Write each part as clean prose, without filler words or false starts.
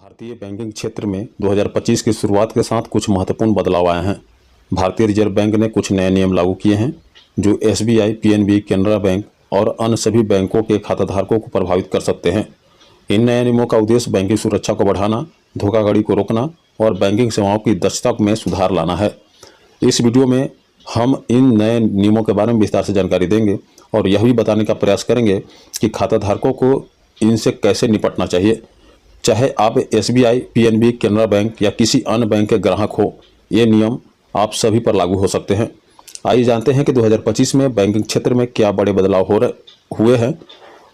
भारतीय बैंकिंग क्षेत्र में 2025 की शुरुआत के साथ कुछ महत्वपूर्ण बदलाव आए हैं। भारतीय रिजर्व बैंक ने कुछ नए नियम लागू किए हैं जो एसबीआई, पीएनबी, केनरा बैंक और अन्य सभी बैंकों के खाताधारकों को प्रभावित कर सकते हैं। इन नए नियमों का उद्देश्य बैंकिंग सुरक्षा को बढ़ाना, धोखाधड़ी को रोकना और बैंकिंग सेवाओं की दक्षता में सुधार लाना है। इस वीडियो में हम इन नए नियमों के बारे में विस्तार से जानकारी देंगे और यह भी बताने का प्रयास करेंगे कि खाताधारकों को इनसे कैसे निपटना चाहिए। चाहे आप एसबीआई, पीएनबी, केनरा बैंक या किसी अन्य बैंक के ग्राहक हो, ये नियम आप सभी पर लागू हो सकते हैं। आइए जानते हैं कि 2025 में बैंकिंग क्षेत्र में क्या बड़े बदलाव हुए हैं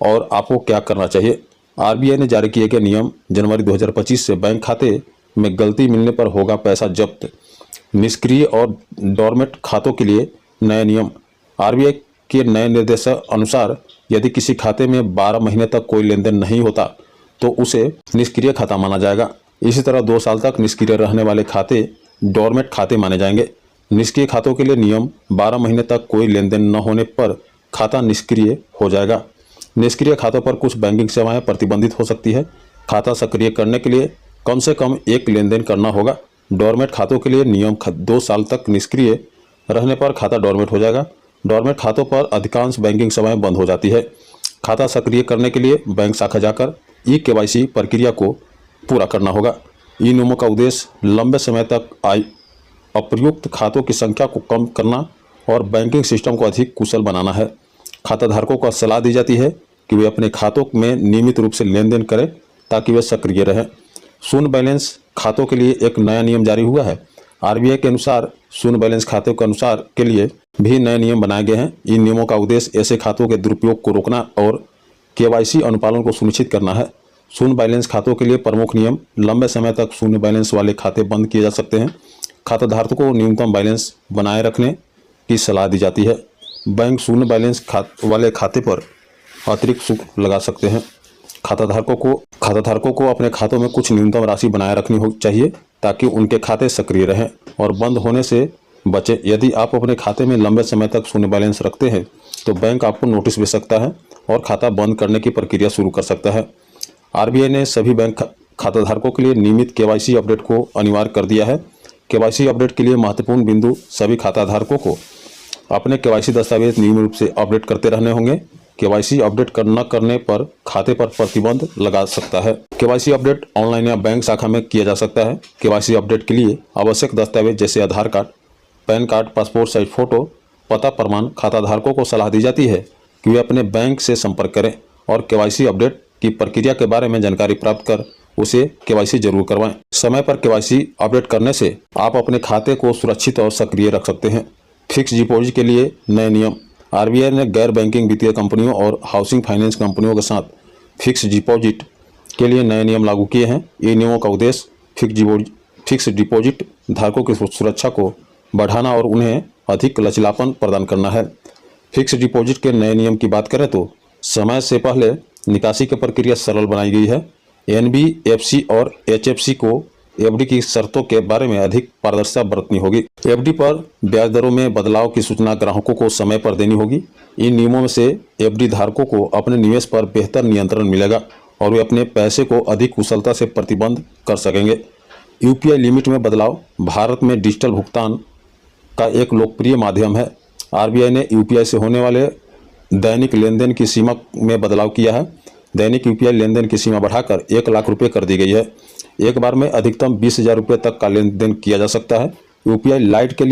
और आपको क्या करना चाहिए। आरबीआई ने जारी किए गए नियम जनवरी 2025 से बैंक खाते में गलती मिलने पर होगा पैसा जब्त। निष्क्रिय और डॉर्मेंट खातों के लिए नए नियम। आरबीआई के नए निर्देश अनुसार यदि किसी खाते में 12 महीने तक कोई लेन देन नहीं होता तो उसे निष्क्रिय खाता माना जाएगा। इसी तरह 2 साल तक निष्क्रिय रहने वाले खाते डॉर्मेंट खाते माने जाएंगे। निष्क्रिय खातों के लिए नियम 12 महीने तक कोई लेन देन न होने पर खाता निष्क्रिय हो जाएगा। निष्क्रिय खातों पर कुछ बैंकिंग सेवाएं प्रतिबंधित हो सकती है। खाता सक्रिय करने के लिए कम से कम 1 लेन देन करना होगा। डॉर्मेंट खातों के लिए नियम 2 साल तक निष्क्रिय रहने पर खाता डॉर्मेंट हो जाएगा। डॉर्मेंट खातों पर अधिकांश बैंकिंग सेवाएं बंद हो जाती है। खाता सक्रिय करने के लिए बैंक शाखा जाकर केवाईसी प्रक्रिया को पूरा करना होगा। इन नियमों का उद्देश्य लंबे समय तक अप्रयुक्त खातों की संख्या को कम करना और बैंकिंग सिस्टम को अधिक कुशल बनाना है। खाताधारकों को सलाह दी जाती है कि वे अपने खातों में नियमित रूप से लेन देन करें ताकि वे सक्रिय रहें। शून्य बैलेंस खातों के लिए एक नया नियम जारी हुआ है। आरबीआई के अनुसार शून्य बैलेंस खातों के अनुसार के लिए भी नए नियम बनाए गए हैं। इन नियमों का उद्देश्य ऐसे खातों के दुरुपयोग को रोकना और केवाईसी अनुपालन को सुनिश्चित करना है। शून्य बैलेंस खातों के लिए प्रमुख नियम। लंबे समय तक शून्य बैलेंस वाले खाते बंद किए जा सकते हैं। खाताधारकों को न्यूनतम बैलेंस बनाए रखने की सलाह दी जाती है। बैंक शून्य बैलेंस वाले खाते पर अतिरिक्त शुल्क लगा सकते हैं। खाताधारकों को अपने खातों में कुछ न्यूनतम राशि बनाए रखनी चाहिए ताकि उनके खाते सक्रिय रहें और बंद होने से बचे। यदि आप अपने खाते में लंबे समय तक शून्य बैलेंस रखते हैं तो बैंक आपको नोटिस भेज सकता है और खाता बंद करने की प्रक्रिया शुरू कर सकता है। आरबीआई ने सभी बैंक खाताधारकों के लिए नियमित केवाईसी अपडेट को अनिवार्य कर दिया है। केवाईसी अपडेट के लिए महत्वपूर्ण बिंदु: सभी खाताधारकों को अपने केवाईसी दस्तावेज नियमित रूप से अपडेट करते रहने होंगे। केवाईसी अपडेट न करने पर खाते पर प्रतिबंध लगा सकता है। केवाईसी अपडेट ऑनलाइन या बैंक शाखा में किया जा सकता है। केवाईसी अपडेट के लिए आवश्यक दस्तावेज जैसे Aadhaar card, PAN card, passport size photo, पता प्रमाण। खाताधारकों को सलाह दी जाती है कि वे अपने बैंक से संपर्क करें और केवाईसी अपडेट की प्रक्रिया के बारे में जानकारी प्राप्त कर उसे केवाईसी जरूर करवाएं। समय पर केवाईसी अपडेट करने से आप अपने खाते को सुरक्षित और सक्रिय रख सकते हैं। फिक्स डिपॉजिट के लिए नए नियम। आरबीआई ने गैर बैंकिंग वित्तीय कंपनियों और हाउसिंग फाइनेंस कंपनियों के साथ फिक्स डिपॉजिट के लिए नए नियम लागू किए हैं। इन नियमों का उद्देश्य फिक्स डिपॉजिट धारकों की सुरक्षा को बढ़ाना और उन्हें अधिक लचीलापन प्रदान करना है। फिक्स डिपॉजिट के नए नियम की बात करें तो समय से पहले निकासी की प्रक्रिया सरल बनाई गई है। एनबीएफसी और एचएफसी को एफडी की शर्तों के बारे में अधिक पारदर्शिता बरतनी होगी। एफडी पर ब्याज दरों में बदलाव की सूचना ग्राहकों को समय पर देनी होगी। इन नियमों में से एफडी धारकों को अपने निवेश पर बेहतर नियंत्रण मिलेगा और वे अपने पैसे को अधिक कुशलता से प्रतिबंध कर सकेंगे। यूपीआई लिमिट में बदलाव। भारत में डिजिटल भुगतान का एक लोकप्रिय माध्यम है। आरबीआई ने यूपीआई से होने वाले दैनिक लेन देन की सीमा में बदलाव किया है। दैनिक यूपीआई लेन देन की सीमा बढ़ाकर 1 लाख रुपये कर दी गई है। एक बार में अधिकतम 20,000 रुपये तक का लेन देन किया जा सकता है। यूपीआई लाइट के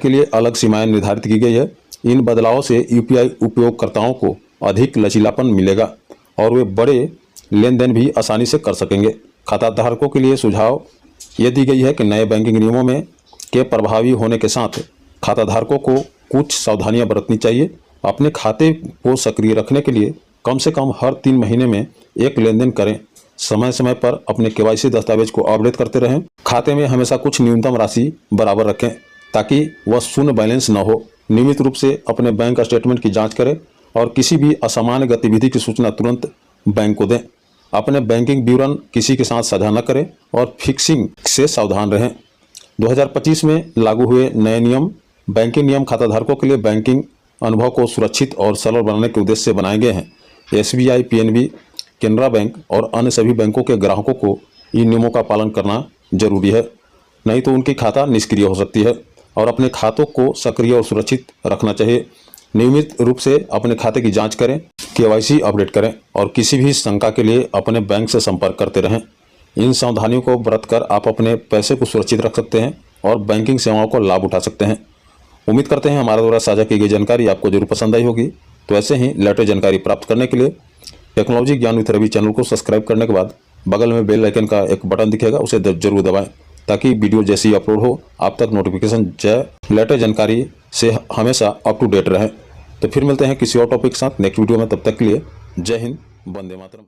लिए अलग सीमाएं निर्धारित की गई है। इन बदलावों से यूपीआई उपयोगकर्ताओं को अधिक लचीलापन मिलेगा और वे बड़े लेन देन भी आसानी से कर सकेंगे। खाताधारकों के लिए सुझाव ये दी गई है कि नए बैंकिंग नियमों में के प्रभावी होने के साथ खाताधारकों को कुछ सावधानियां बरतनी चाहिए। अपने खाते को सक्रिय रखने के लिए कम से कम हर 3 महीने में 1 लेन देन करें। समय समय पर अपने केवाईसी दस्तावेज को अपडेट करते रहें। खाते में हमेशा कुछ न्यूनतम राशि बराबर रखें ताकि वह शून्य बैलेंस न हो। नियमित रूप से अपने बैंक स्टेटमेंट की जाँच करें और किसी भी असामान्य गतिविधि की सूचना तुरंत बैंक को दें। अपने बैंकिंग विवरण किसी के साथ साझा न करें और फिक्सिंग से सावधान रहें। 2025 में लागू हुए नए नियम। बैंकिंग नियम खाताधारकों के लिए बैंकिंग अनुभव को सुरक्षित और सरल बनाने के उद्देश्य से बनाए गए हैं। एसबीआई, पीएनबी, केनरा बैंक और अन्य सभी बैंकों के ग्राहकों को इन नियमों का पालन करना जरूरी है, नहीं तो उनकी खाता निष्क्रिय हो सकती है। और अपने खातों को सक्रिय और सुरक्षित रखना चाहिए। नियमित रूप से अपने खाते की जांच करें, KYC अपडेट करें और किसी भी शंका के लिए अपने बैंक से संपर्क करते रहें। इन सावधानियों को बरतकर आप अपने पैसे को सुरक्षित रख सकते हैं और बैंकिंग सेवाओं को लाभ उठा सकते हैं। उम्मीद करते हैं हमारे द्वारा साझा की गई जानकारी आपको जरूर पसंद आई होगी। तो ऐसे ही लेटेस्ट जानकारी प्राप्त करने के लिए टेक्नोलॉजी ज्ञान विथ रवि चैनल को सब्सक्राइब करने के बाद बगल में बेल आइकन का एक बटन दिखेगा, उसे जरूर दबाएं ताकि वीडियो जैसी अपलोड हो आप तक नोटिफिकेशन लेटेस्ट जानकारी से हमेशा अप टू डेट रहे। तो फिर मिलते हैं किसी और टॉपिक के साथ नेक्स्ट वीडियो में। तब तक के लिए जय हिंद, वंदे मातरम।